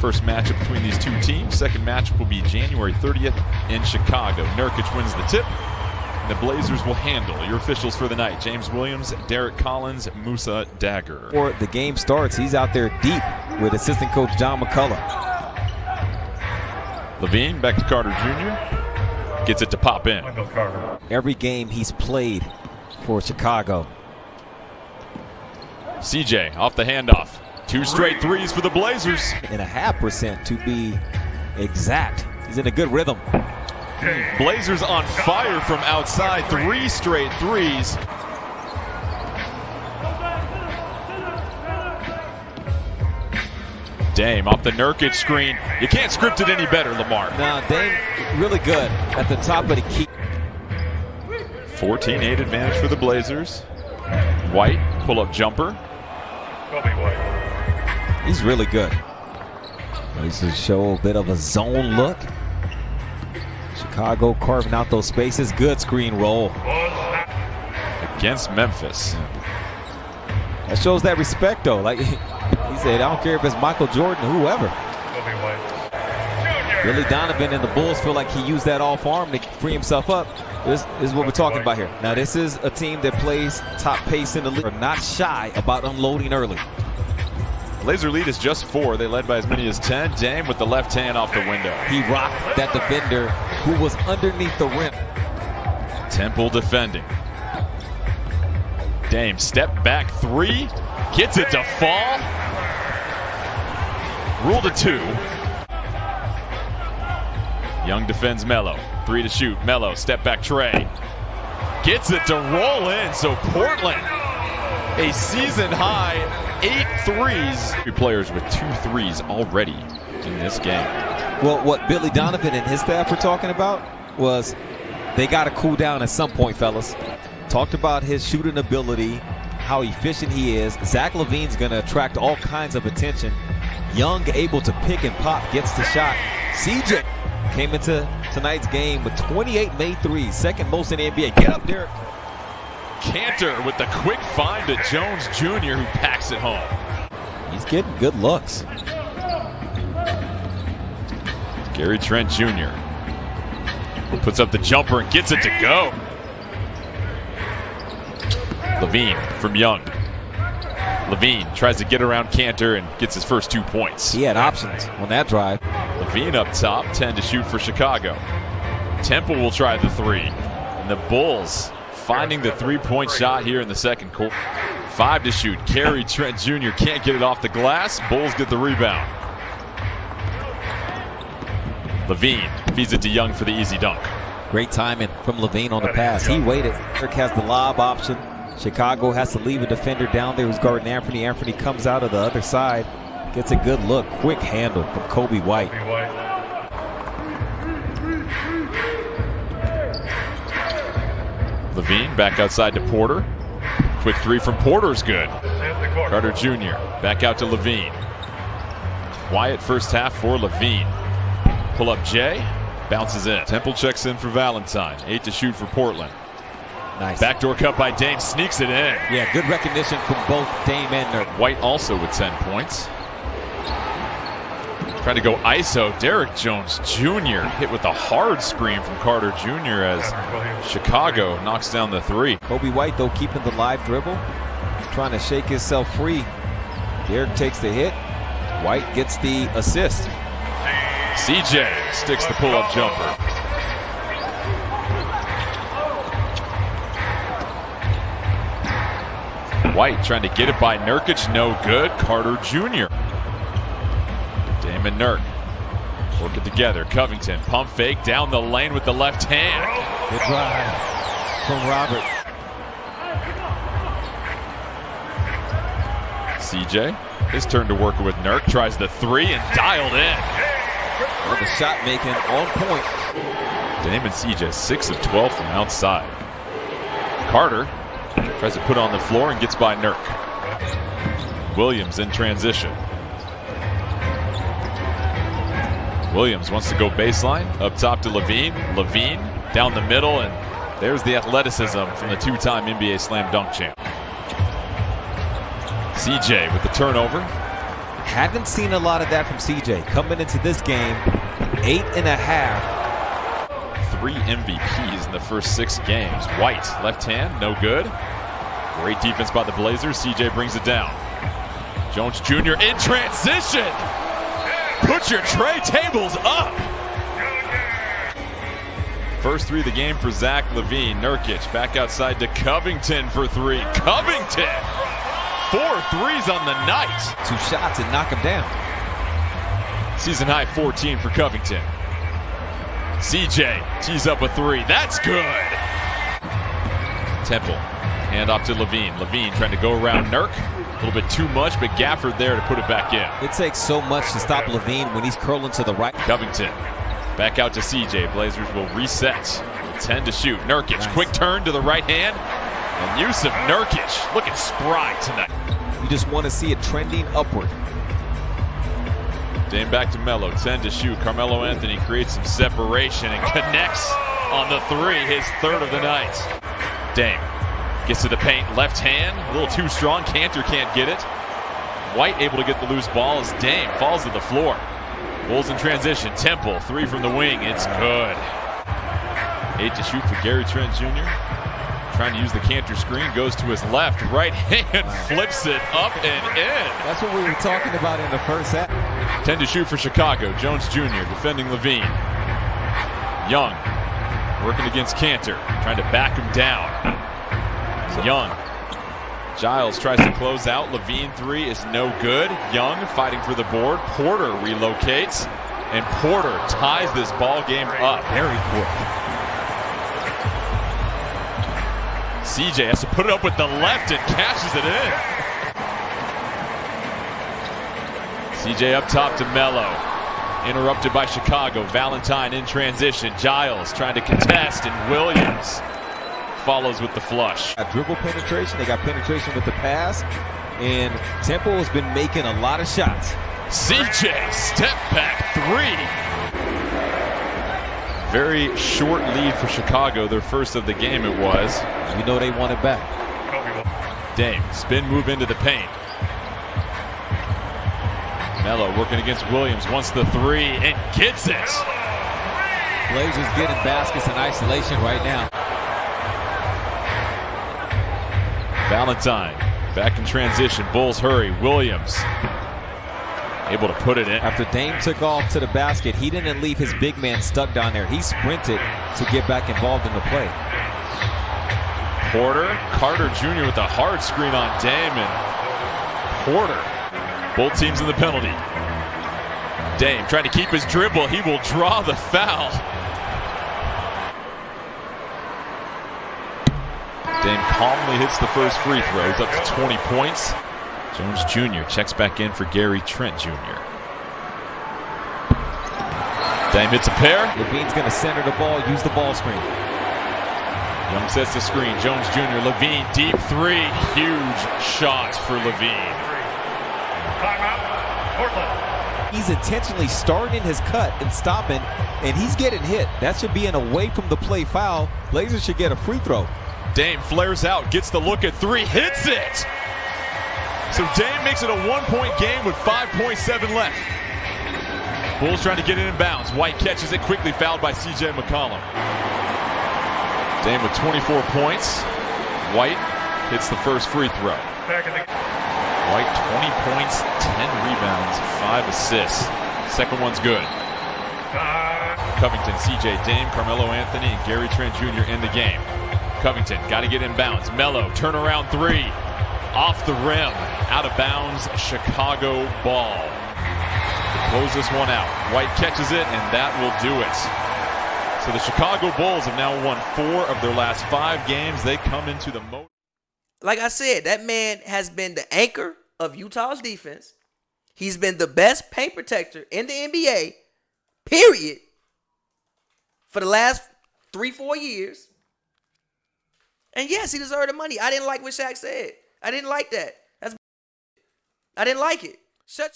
First matchup between these two teams. Second matchup will be January 30th in Chicago. Nurkic wins the tip, and the Blazers will handle. Your officials for the night: James Williams, Derek Collins, Musa Dagger. Before the game starts, he's out there deep with assistant coach John McCullough. Levine back to Carter Jr. Gets it to pop in. Every game he's played for Chicago. CJ off the handoff. 2 straight threes for the Blazers. And 0.5% to be exact. He's in a good rhythm. Blazers on fire from outside. 3 straight threes. Dame off the Nurkic screen. You can't script it any better, Lamar. No, Dame really good at the top of the key. 14-8 advantage for the Blazers. White, pull-up jumper. He's really good. He's to show a bit of a zone look. Chicago carving out those spaces. Good screen roll. Against Memphis. That shows that respect, though. Like he said, I don't care if it's Michael Jordan or whoever. Billy Donovan and the Bulls feel like he used that off arm to free himself up. This is what we're talking about here. Now, this is a team that plays top pace in the league. They're not shy about unloading early. Blazer lead is just 4. They led by as many as 10. Dame with the left hand off the window. He rocked that defender who was underneath the rim. Temple defending. Dame step back 3. Gets it to fall. Rule to 2. Young defends Melo. 3 to shoot. Melo, step back Trey. Gets it to roll in. So Portland, a season high 8 threes. 3 players with 2 threes already in this game. Well, what Billy Donovan and his staff were talking about was they got to cool down at some point, fellas. Talked about his shooting ability, how efficient he is. Zach LaVine's going to attract all kinds of attention. Young, able to pick and pop, gets the shot. CJ came into tonight's game with 28 made threes, second most in the NBA. Get up, Derek. Cantor with the quick find to Jones Jr., who packs it home. He's getting good looks. Gary Trent Jr. puts up the jumper and gets it to go. Levine from Young. Levine tries to get around Cantor and gets his first 2 points. He had options on that drive. Levine up top, 10 to shoot for Chicago. Temple will try the 3. And the Bulls finding the 3-point shot here in the second quarter. 5 to shoot. Gary Trent Jr. can't get it off the glass. Bulls get the rebound. Levine feeds it to Young for the easy dunk. Great timing from Levine on the pass. He waited. Dirk has the lob option. Chicago has to leave a defender down there who's guarding Anthony. Anthony comes out of the other side. Gets a good look. Quick handle from Kobe White. Levine back outside to Porter. Quick 3 from Porter's good. Carter Jr. back out to Levine. Quiet first half for Levine. Pull up Jay. Bounces in. Temple checks in for Valentine. 8 to shoot for Portland. Nice. Backdoor cut by Dame. Sneaks it in. Yeah, good recognition from both Dame and Nurk. White also with 10 points. Trying to go ISO. Derek Jones Jr. hit with a hard screen from Carter Jr. as Chicago knocks down the 3. Kobe White, though, keeping the live dribble. Trying to shake himself free. Derek takes the hit. White gets the assist. CJ sticks the pull-up jumper. White trying to get it by Nurkic. No good. Carter Jr. Dame and Nurk work it together. Covington, pump fake down the lane with the left hand. Good drive from Robert. CJ, his turn to work with Nurk. Tries the 3 and dialed in. Well, the shot making on point. Dame and CJ 6 of 12 from outside. Carter tries to put on the floor and gets by Nurk. Williams in transition. Williams wants to go baseline, up top to Levine. Levine down the middle, and there's the athleticism from the 2-time NBA slam dunk champ. CJ with the turnover. Haven't seen a lot of that from CJ. Coming into this game, 8.5. 3 MVPs in the first 6 games. White, left hand, no good. Great defense by the Blazers. CJ brings it down. Jones Jr. in transition. Put your tray tables up. First 3 of the game for Zach LaVine. Nurkic back outside to Covington for 3. Covington! 4 threes on the night. 2 shots and knock him down. Season high 14 for Covington. CJ tees up a 3. That's good. Temple. Hand off to LaVine. LaVine trying to go around Nurk. A little bit too much, but Gafford there to put it back in. It takes so much to stop LaVine when he's curling to the right. Covington. Back out to CJ. Blazers will reset. 10 to shoot. Nurkic. Nice. Quick turn to the right hand. And use of Nurkic. Looking spry tonight. You just want to see it trending upward. Dame back to Melo. 10 to shoot. Carmelo Anthony creates some separation and connects on the 3. His 3rd of the night. Dame gets to the paint. Left hand. A little too strong. Cantor can't get it. White able to get the loose ball as Dame falls to the floor. Bulls in transition. Temple. 3 from the wing. It's good. 8 to shoot for Gary Trent Jr. Trying to use the Cantor screen. Goes to his left. Right hand. Flips it up and in. That's what we were talking about in the first half. 10 to shoot for Chicago. Jones Jr. defending LaVine. Young working against Cantor. Trying to back him down. Young. Giles tries to close out. LaVine 3 is no good. Young fighting for the board. Porter relocates. And Porter ties this ball game up. Very quick. CJ has to put it up with the left and cashes it in. CJ up top to Melo. Interrupted by Chicago. Valentine in transition. Giles trying to contest, and Williams follows with the flush. Got dribble penetration. They got penetration with the pass. And Temple has been making a lot of shots. CJ, step back 3. Very short lead for Chicago. Their first of the game it was. You know they want it back. Dame, spin move into the paint. Melo working against Williams, wants the 3 and gets it. Blazers getting baskets in isolation right now. Valentine back in transition. Bulls hurry. Williams able to put it in. After Dame took off to the basket, he didn't leave his big man stuck down there. He sprinted to get back involved in the play. Porter, Carter Jr. with a hard screen on Dame, and Porter. Both teams in the penalty. Dame trying to keep his dribble. He will draw the foul. Dame calmly hits the first free throw. He's up to 20 points. Jones Jr. checks back in for Gary Trent Jr. Dame hits a pair. LaVine's going to center the ball, use the ball screen. Young sets the screen. Jones Jr. LaVine deep 3. Huge shot for LaVine. Timeout, Portland. He's intentionally starting his cut and stopping, and he's getting hit. That should be an away from the play foul. Blazers should get a free throw. Dame flares out, gets the look at 3, hits it! So Dame makes it a 1-point game with 5.7 left. Bulls trying to get it in bounds. White catches it quickly, fouled by C.J. McCollum. Dame with 24 points. White hits the first free throw. White 20 points, 10 rebounds, 5 assists. Second one's good. Covington, C.J. Dame, Carmelo Anthony, and Gary Trent Jr. in the game. Covington got to get in bounds. Melo, turnaround 3. Off the rim. Out of bounds. Chicago ball. Close this one out. White catches it, and that will do it. So the Chicago Bulls have now won 4 of their last 5 games. They come into the most. Like I said, that man has been the anchor of Utah's defense. He's been the best paint protector in the NBA, period, for the last 3-4 years. And yes, he deserved the money. I didn't like what Shaq said. I didn't like that. I didn't like it. Shut